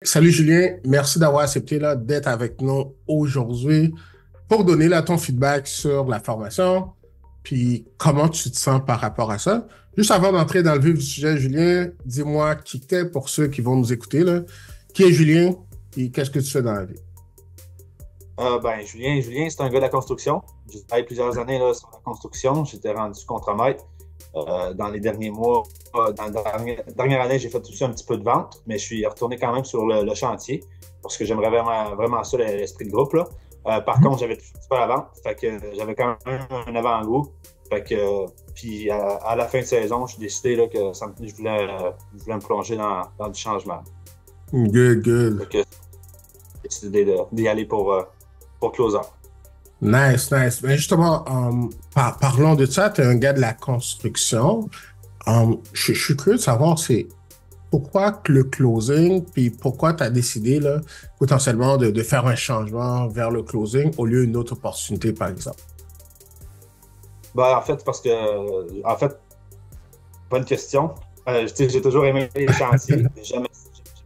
Salut Julien, merci d'avoir accepté là, d'être avec nous aujourd'hui pour donner là, ton feedback sur la formation, puis comment tu te sens par rapport à ça. Juste avant d'entrer dans le vif du sujet, Julien, dis-moi qui t'es pour ceux qui vont nous écouter, là. Qui est Julien et qu'est-ce que tu fais dans la vie? Julien, c'est un gars de la construction. J'ai travaillé plusieurs années là, sur la construction. J'étais rendu contremaître. Dans les derniers mois, dans la dernière année, j'ai fait aussi un petit peu de vente, mais je suis retourné quand même sur le chantier parce que j'aimerais vraiment ça, l'esprit de groupe, là. Par contre, j'avais tout fait à la vente, fait que j'avais quand même un avant-goût. Fait que, puis à la fin de saison, j'ai décidé là, que je voulais me plonger dans du changement. Good, good. Fait que j'ai décidé d'y aller pour closer. Nice, nice. Mais justement, parlons de ça, tu es un gars de la construction. Je suis curieux de savoir, c'est pourquoi que le closing, puis pourquoi tu as décidé là, potentiellement de faire un changement vers le closing au lieu d'une autre opportunité, par exemple? Ben, en fait, bonne question. Tu sais, j'ai toujours aimé les chantiers. J'aime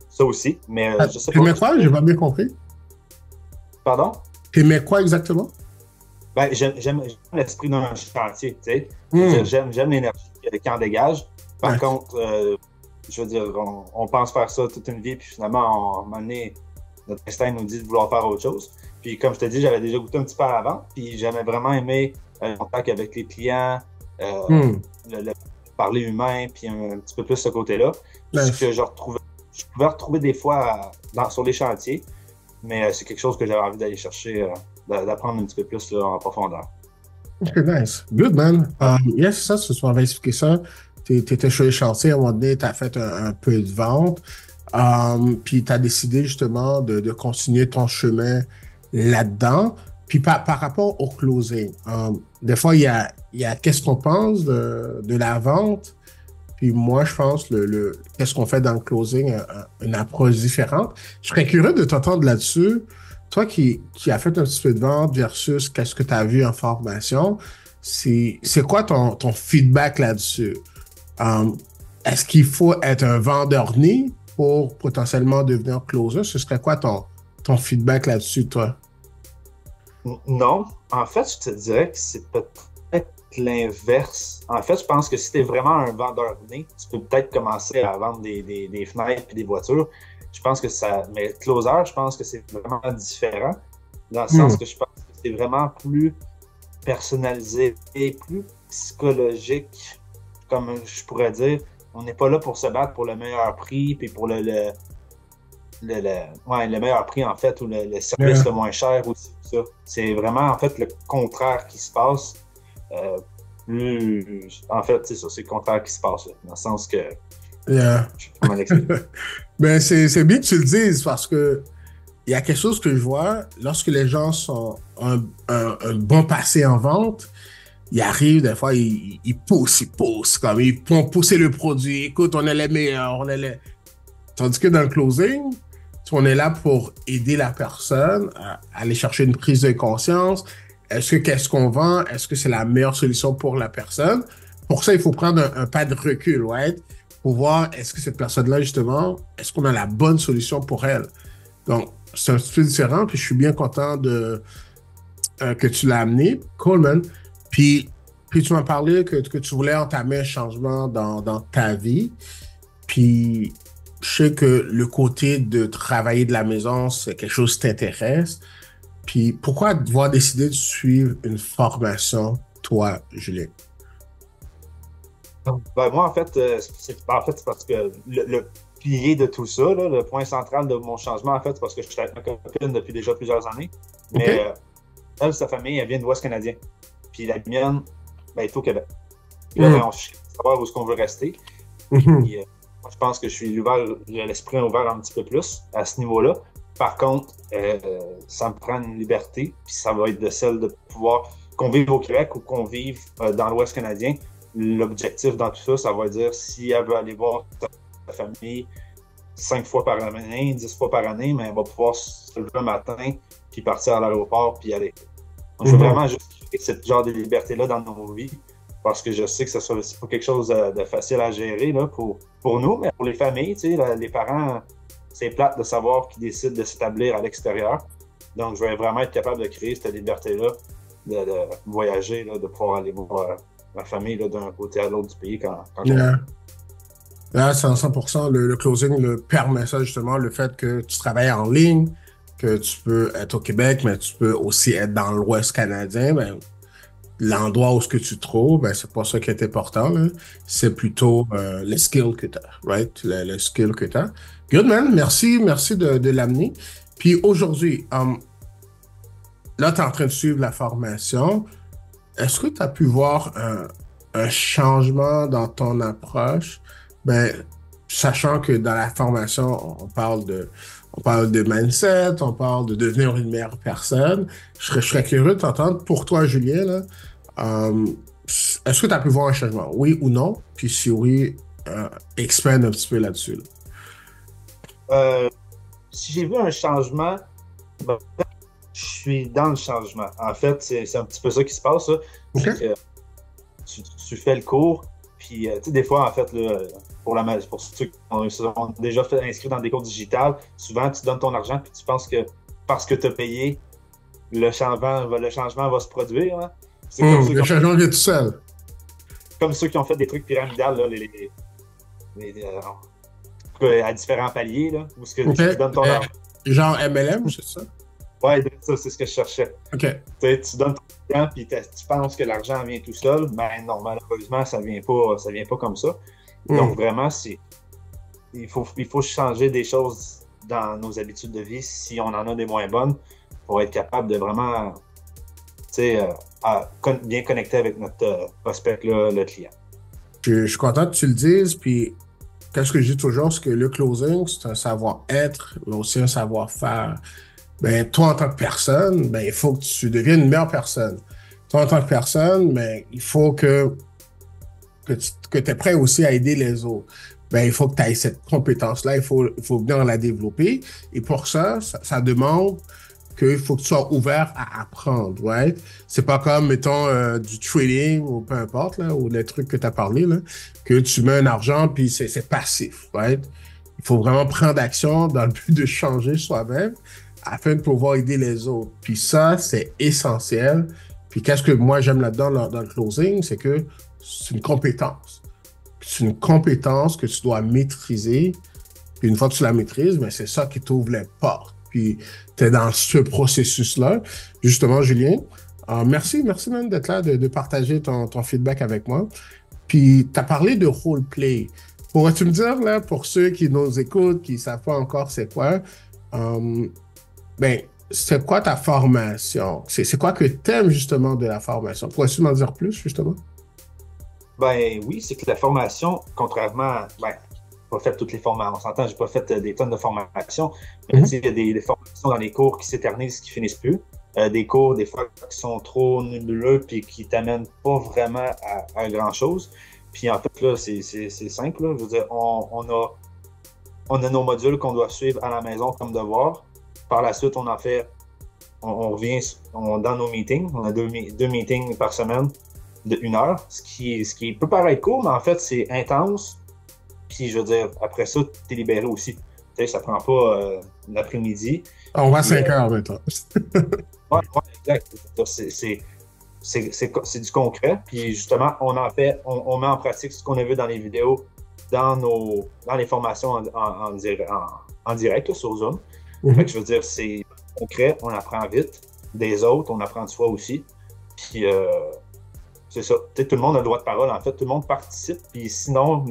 ça aussi, mais je sais pas. T'aimais quoi? J'ai pas bien compris. Pardon? T'aimais quoi exactement? Ben, j'aime l'esprit d'un chantier, tu sais. Je veux dire, Hmm. j'aime l'énergie qui en dégage. Par Ouais. contre, je veux dire, on pense faire ça toute une vie, puis finalement, à un moment donné, notre instinct nous dit de vouloir faire autre chose. Puis comme je te dis, j'avais déjà goûté un petit peu à l'avant, puis j'aimais vraiment aimé le contact avec les clients, euh, Hmm. le parler humain, puis un petit peu plus ce côté-là. Ce Nice. que je pouvais retrouver des fois sur les chantiers, mais c'est quelque chose que j'avais envie d'aller chercher, d'apprendre un petit peu plus là, en profondeur. Ok, nice. Good, man. Ouais. Yes, ça, tu m'avais expliqué ça. T'étais sur les chantiers, à un moment donné, t'as fait un peu de vente, puis t'as décidé justement de continuer ton chemin là-dedans. Puis par rapport au closing, des fois, il y a qu'est-ce qu'on pense de la vente, puis moi, je pense qu'est-ce qu'on fait dans le closing, une approche différente. Je serais curieux de t'entendre là-dessus. Toi qui as fait un petit peu de vente versus qu'est-ce que tu as vu en formation, c'est quoi ton feedback là-dessus? Um, Est-ce qu'il faut être un vendeur né pour potentiellement devenir closer? Ce serait quoi ton feedback là-dessus, toi? Non, en fait, je te dirais que c'est peut-être l'inverse. En fait, je pense que si tu es vraiment un vendeur né, tu peux peut-être commencer à vendre des fenêtres et des voitures. Je pense que ça. Mais closer, je pense que c'est vraiment différent, dans le Hmm. sens que je pense que c'est vraiment plus personnalisé et plus psychologique, comme je pourrais dire. On n'est pas là pour se battre pour le meilleur prix, puis pour le meilleur prix, en fait, ou le service Yeah. le moins cher aussi. Ça. C'est vraiment, en fait, le contraire qui se passe. Euh, En fait, c'est ça, c'est le contraire qui se passe, là, dans le sens que, Yeah. je sais pas comment l'expliquer. Ben, c'est bien que tu le dises parce que il y a quelque chose que je vois lorsque les gens sont un bon passé en vente, ils arrivent, des fois, ils poussent, comme ils font pousser le produit. Écoute, on est les meilleurs, on est les. Tandis que dans le closing, on est là pour aider la personne à aller chercher une prise de conscience. Est-ce que qu'est-ce qu'on vend? Est-ce que c'est la meilleure solution pour la personne? Pour ça, il faut prendre un pas de recul, right? Pour voir est-ce que cette personne-là, justement, est-ce qu'on a la bonne solution pour elle? Donc, c'est un petit peu différent, puis je suis bien content que tu l'as amené, Coleman. Puis, puis tu m'as parlé que tu voulais entamer un changement dans ta vie. Puis, je sais que le côté de travailler de la maison, c'est quelque chose qui t'intéresse. Puis, pourquoi avoir décidé de suivre une formation, toi, Julien? Ben, moi, c'est parce que le pilier de tout ça, là, le point central de mon changement, en fait, c'est parce que je suis avec ma copine depuis déjà plusieurs années. Mais OK? elle, sa famille, elle vient de l'Ouest canadien. Puis la mienne, ben, elle est au Québec. Puis là, ben, Mhm. on cherche à savoir où est-ce qu'on veut rester. Mhm. Puis, moi, je pense que je suis ouvert, l'esprit est ouvert un petit peu plus à ce niveau-là. Par contre, ça me prend une liberté, puis ça va être de celle de pouvoir, qu'on vive au Québec ou qu'on vive dans l'Ouest canadien. L'objectif dans tout ça, ça va dire si elle veut aller voir sa famille 5 fois par année, 10 fois par année, mais elle va pouvoir se lever un matin, puis partir à l'aéroport, puis aller. Donc, je veux Mhm. vraiment juste créer ce genre de liberté-là dans nos vies, parce que je sais que c'est pas quelque chose de facile à gérer là, pour nous, mais pour les familles, tu sais, les parents, c'est plate de savoir qu'ils décident de s'établir à l'extérieur. Donc, je vais vraiment être capable de créer cette liberté-là, de voyager, là, de pouvoir aller voir ma famille d'un côté à l'autre du pays quand je Yeah. Là, c'est à 100%, le closing le permet ça, justement, le fait que tu travailles en ligne, que tu peux être au Québec, mais tu peux aussi être dans l'Ouest canadien, ben, l'endroit où ce que tu te trouves, ben, c'est pas ça qui est important, là. C'est plutôt le skill que tu as, right? Le skill que tu as. Good, man. Merci de l'amener. Puis aujourd'hui, là, tu es en train de suivre la formation. Est-ce que tu as pu voir un changement dans ton approche? Ben, sachant que dans la formation, on parle de mindset, on parle de devenir une meilleure personne. Je serais curieux de t'entendre. Pour toi, Julien, là, est-ce que tu as pu voir un changement? Oui ou non? Puis si oui, expand un petit peu là-dessus. Là. Si j'ai vu un changement, ben, je suis dans le changement. En fait, c'est un petit peu ça qui se passe. Okay. C'est que tu fais le cours, puis tu sais, des fois, en fait, là, pour ceux qui ont déjà fait inscrit dans des cours digitales, souvent, tu donnes ton argent, puis tu penses que parce que tu as payé, le changement va se produire. Hein? C'est comme le changement vient tout seul. Comme ceux qui ont fait des trucs pyramidales, là, à différents paliers, là, où tu donnes ton argent. Genre MLM, c'est ça? Ouais, ça, c'est ce que je cherchais. Okay. Tu donnes ton argent, puis tu penses que l'argent vient tout seul. Ben non, malheureusement, ça vient pas comme ça. Donc, vraiment, il faut changer des choses dans nos habitudes de vie si on en a des moins bonnes pour être capable de vraiment bien connecter avec notre prospect, là, le client. Je suis content que tu le dises, puis qu'est-ce que je dis toujours, c'est que le closing, c'est un savoir-être, mais aussi un savoir-faire. Ben, toi, en tant que personne, ben, il faut que tu deviennes une meilleure personne. Toi, en tant que personne, ben, il faut que tu es prêt aussi à aider les autres. Ben, il faut que tu aies cette compétence-là, il faut bien la développer. Et pour ça demande qu'il faut que tu sois ouvert à apprendre, right? C'est pas comme, mettons, du trading ou peu importe, là, ou les trucs que tu as parlé, là, que tu mets un argent puis c'est passif, right? Il faut vraiment prendre action dans le but de changer soi-même afin de pouvoir aider les autres. Puis ça, c'est essentiel. Puis qu'est-ce que moi j'aime là-dedans dans le closing, c'est que c'est une compétence. C'est une compétence que tu dois maîtriser. Puis une fois que tu la maîtrises, ben c'est ça qui t'ouvre les portes. Puis tu es dans ce processus-là. Justement, Julien, merci même d'être là, de partager ton feedback avec moi. Puis tu as parlé de roleplay. Pourrais-tu me dire, là, pour ceux qui nous écoutent, qui ne savent pas encore c'est quoi, ben, c'est quoi ta formation? C'est quoi que tu aimes justement de la formation? Pourrais-tu m'en dire plus, justement? Ben oui, c'est que la formation, contrairement à... Ben, pas fait toutes les formations. On s'entend, j'ai pas fait des tonnes de formations. Mais il y a des formations dans les cours qui s'éternisent, qui finissent plus. Des cours, des fois, qui sont trop nébuleux puis qui t'amènent pas vraiment à grand-chose. Puis en fait, là, c'est simple. Là. Je veux dire, on a nos modules qu'on doit suivre à la maison comme devoir. Par la suite, on revient dans nos meetings. On a deux meetings par semaine de 1 heure, ce qui peut paraître court, mais en fait, c'est intense. Puis, je veux dire, après ça, tu es libéré aussi. Tu sais, ça prend pas l'après-midi. On va à 5 heures maintenant. Ouais, exact. C'est du concret. Puis, justement, on met en pratique ce qu'on a vu dans les vidéos, dans les formations en direct là, sur Zoom. Fait que je veux dire, c'est concret, on apprend vite. Des autres, on apprend de soi aussi. Puis, c'est ça. Tu sais, tout le monde a le droit de parole. En fait, tout le monde participe. Puis sinon,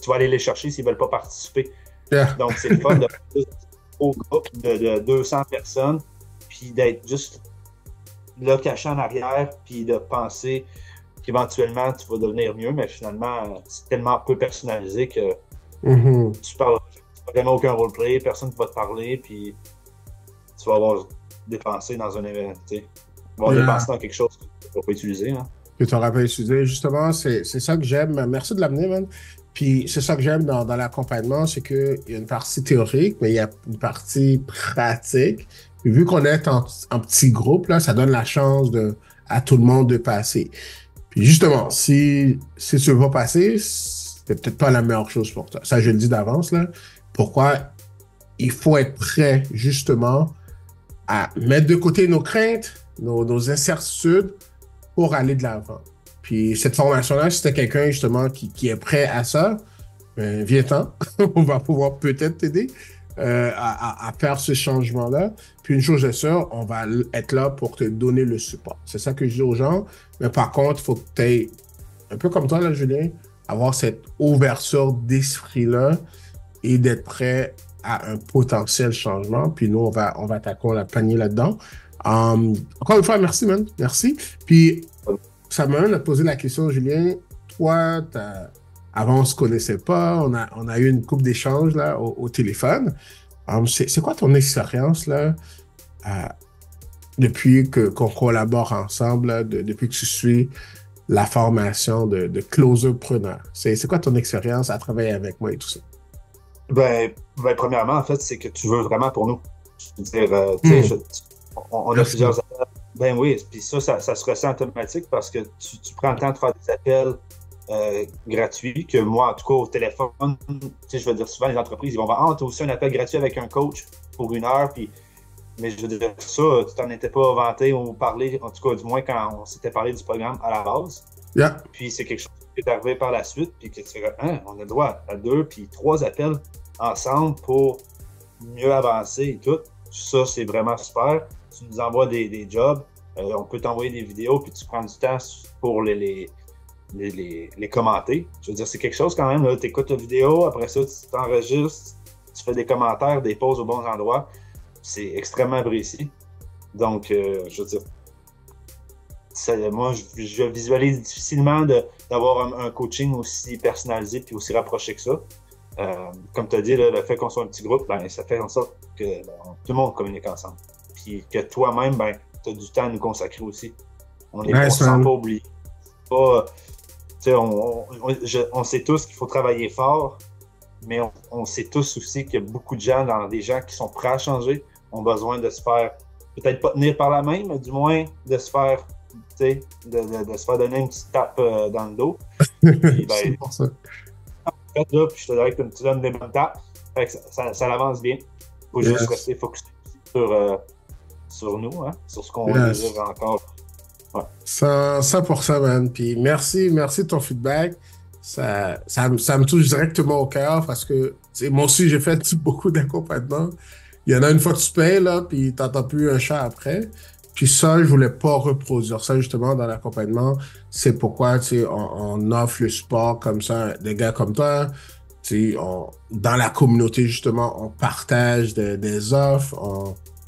tu vas aller les chercher s'ils ne veulent pas participer. Yeah. Donc, c'est le fun de faire au groupe de 200 personnes, puis d'être juste là, caché en arrière, puis de penser qu'éventuellement, tu vas devenir mieux, mais finalement, c'est tellement peu personnalisé que tu parles vraiment aucun roleplay, personne ne va te parler, puis tu vas avoir dépensé dans un événement, tu sais. Tu vas avoir dépensé dans quelque chose que tu ne vas pas utiliser. Hein. Que tu n'auras pas utilisé. Justement, c'est ça que j'aime. Merci de l'amener, man. Puis c'est ça que j'aime dans l'accompagnement, c'est qu'il y a une partie théorique, mais il y a une partie pratique. Puis vu qu'on est en petit groupe, là, ça donne la chance à tout le monde de passer. Puis justement, si tu ne veux pas passer, c'est peut-être pas la meilleure chose pour toi. Ça, je le dis d'avance, là. Pourquoi? il faut être prêt, justement, à mettre de côté nos craintes, nos incertitudes pour aller de l'avant. Puis cette formation-là, si t'as quelqu'un, justement, qui est prêt à ça, ben, viens-t'en. On va pouvoir peut-être t'aider à faire ce changement-là. Puis une chose est sûre, on va être là pour te donner le support. C'est ça que je dis aux gens. Mais par contre, il faut que tu aies, un peu comme toi, là, Julien, avoir cette ouverture d'esprit-là et d'être prêt à un potentiel changement. Puis nous, on va t'accompagner là-dedans. Encore une fois, merci, man. Merci. Puis, ça m'a posé la question, Julien. Toi, avant, on se connaissait pas. On a eu une couple d'échanges là, au téléphone. C'est quoi ton expérience là, depuis qu'on collabore ensemble, là, depuis que tu suis la formation de closer-preneur? C'est quoi ton expérience à travailler avec moi et tout ça? Premièrement, en fait, c'est que tu veux vraiment pour nous. Je veux dire, tu sais, on a plusieurs appels. Ben oui, puis ça se ressent automatique parce que tu prends le temps de faire des appels gratuits, que moi, en tout cas, au téléphone, tu sais, je veux dire, souvent, les entreprises, ils vont voir, ah, tu as aussi un appel gratuit avec un coach pour 1 heure, puis, mais je veux dire, ça, tu t'en étais pas vanté ou parlé, en tout cas, du moins, quand on s'était parlé du programme à la base. Yeah. Puis c'est quelque chose qui est arrivé par la suite, puis que tu fais, on a le droit à 2 puis 3 appels ensemble pour mieux avancer et tout. Ça, c'est vraiment super. Tu nous envoies des jobs, on peut t'envoyer des vidéos, puis tu prends du temps pour les commenter. Je veux dire, c'est quelque chose quand même. Tu écoutes la vidéo, après ça, tu t'enregistres, tu fais des commentaires, des pauses aux bons endroits. C'est extrêmement précis. Donc, je veux dire, moi, je visualise difficilement d'avoir un coaching aussi personnalisé puis aussi rapproché que ça. Comme tu as dit, là, le fait qu'on soit un petit groupe, ben, ça fait en sorte que tout le monde communique ensemble. Puis que toi-même, ben, tu as du temps à nous consacrer aussi. On ne se sent pas oublié. On sait tous qu'il faut travailler fort, mais on sait tous aussi qu'il y a beaucoup de gens, des gens qui sont prêts à changer, ont besoin de se faire, peut-être pas tenir par la main, mais du moins de se faire, de se faire donner une petite tape dans le dos. Puis, ben, c'est pour ça. Là, puis je te dirais que tu donnes des bonnes tapes. Fait que ça avance bien. Il faut juste rester focusé sur nous, hein, sur ce qu'on désire encore. Ouais. 100%, man. Puis merci de ton feedback. Ça me touche directement au cœur parce que moi aussi, j'ai fait beaucoup d'accompagnement. Il y en a une fois que tu payes, là, puis tu n'entends plus un chat après. Puis ça, je voulais pas reproduire ça justement dans l'accompagnement. C'est pourquoi on offre le support comme ça, des gars comme toi. Dans la communauté, justement, on partage des offres.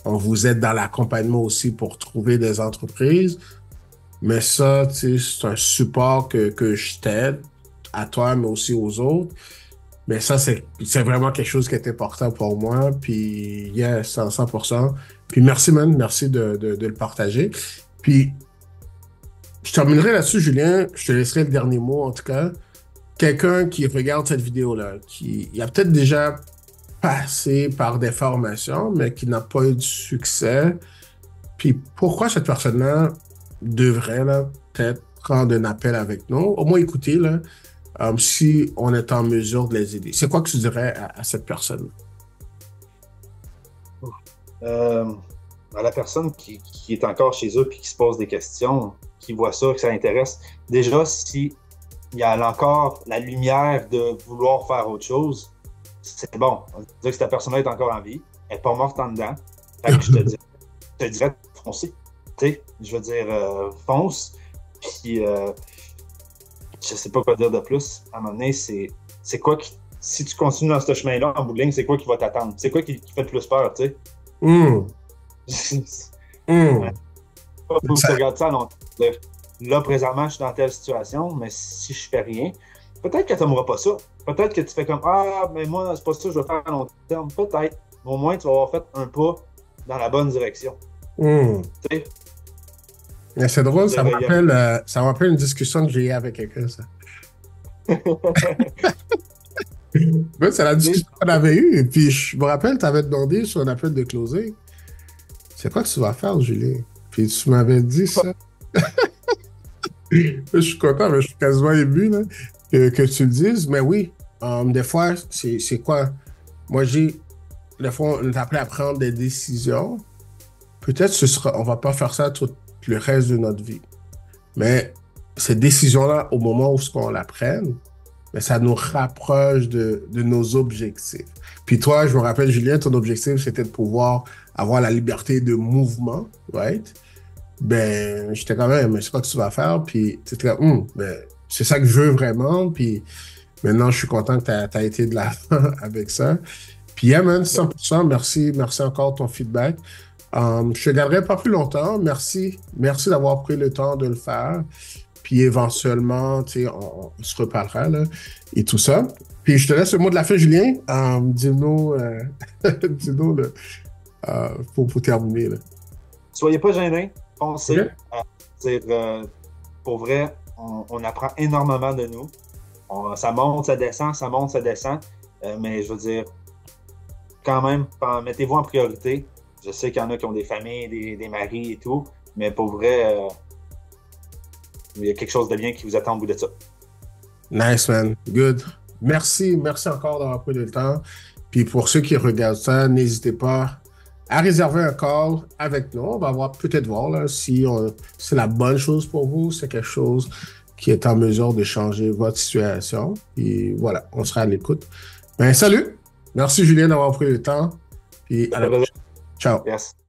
On vous aide dans l'accompagnement aussi pour trouver des entreprises. Mais ça, c'est un support que je t'aide à toi, mais aussi aux autres. Mais ça, c'est vraiment quelque chose qui est important pour moi. Puis, yes, 100%. Puis, merci, man. Merci de le partager. Puis, je terminerai là-dessus, Julien. Je te laisserai le dernier mot, en tout cas. Quelqu'un qui regarde cette vidéo-là, qui a peut-être déjà passé par des formations, mais qui n'a pas eu de succès. Puis, pourquoi cette personne-là devrait là, peut-être prendre un appel avec nous, au moins écouter là, si on est en mesure de les aider. C'est quoi que tu dirais à cette personne? À la personne qui est encore chez eux et qui se pose des questions, qui voit ça, que ça intéresse, déjà, s'il y a encore la lumière de vouloir faire autre chose, c'est bon. On va dire que cette personne-là est encore en vie, elle n'est pas morte en dedans. Fait que je te dirais de foncer. Je veux dire, fonce, puis je sais pas quoi dire de plus. À un moment donné, c'est quoi si tu continues dans ce chemin-là, en bout de ligne, c'est quoi qui va t'attendre? C'est quoi qui fait le plus peur, tu sais? Faut que tu regardes ça à long terme. Là, présentement, je suis dans telle situation, mais si je fais rien, peut-être que tu n'aimeras pas ça. Peut-être que tu fais comme, mais moi, c'est pas ça que je veux faire à long terme. Peut-être. Mais au moins, tu vas avoir fait un pas dans la bonne direction. C'est drôle, ça me rappelle une discussion que j'ai eue avec quelqu'un, ça. C'est la discussion qu'on avait eue. Et puis, je me rappelle, tu avais demandé sur un appel de closing, c'est quoi que tu vas faire, Julien? Puis tu m'avais dit ça. Je suis content, mais je suis quasiment ému là, que tu le dises. Mais oui, des fois, c'est quoi? Moi, des fois, on est appelé à prendre des décisions. Peut-être on va pas faire ça tout le reste de notre vie. Mais ces décisions-là, au moment où on la prenne, mais ça nous rapproche de nos objectifs. Puis toi, je me rappelle, Julien, ton objectif, c'était de pouvoir avoir la liberté de mouvement, right? Ben, j'étais quand même, mais c'est quoi que tu vas faire? Puis c'était comme, ben, c'est ça que je veux vraiment. Puis maintenant, je suis content que tu as été de l'avant avec ça. Puis, yeah, man, 100%, merci encore de ton feedback. Je te garderai pas plus longtemps. Merci d'avoir pris le temps de le faire. Puis éventuellement, tu sais, on se reparlera, là, et tout ça. Puis je te laisse le mot de la fin, Julien. Dis-nous, dis-nous, là, pour terminer, là. Soyez pas gênés, foncez. Ok. Pour vrai, on apprend énormément de nous. Ça monte, ça descend, ça monte, ça descend. Mais je veux dire, quand même, mettez-vous en priorité. Je sais qu'il y en a qui ont des familles, des maris et tout, mais pour vrai, il y a quelque chose de bien qui vous attend au bout de ça. Nice, man. Good. Merci encore d'avoir pris le temps. Puis pour ceux qui regardent ça, n'hésitez pas à réserver un call avec nous. On va peut-être voir là, si c'est la bonne chose pour vous, c'est quelque chose qui est en mesure de changer votre situation. Et voilà, on sera à l'écoute. Ben, salut! Merci Julien d'avoir pris le temps. Puis à la prochaine. Ciao. Yes.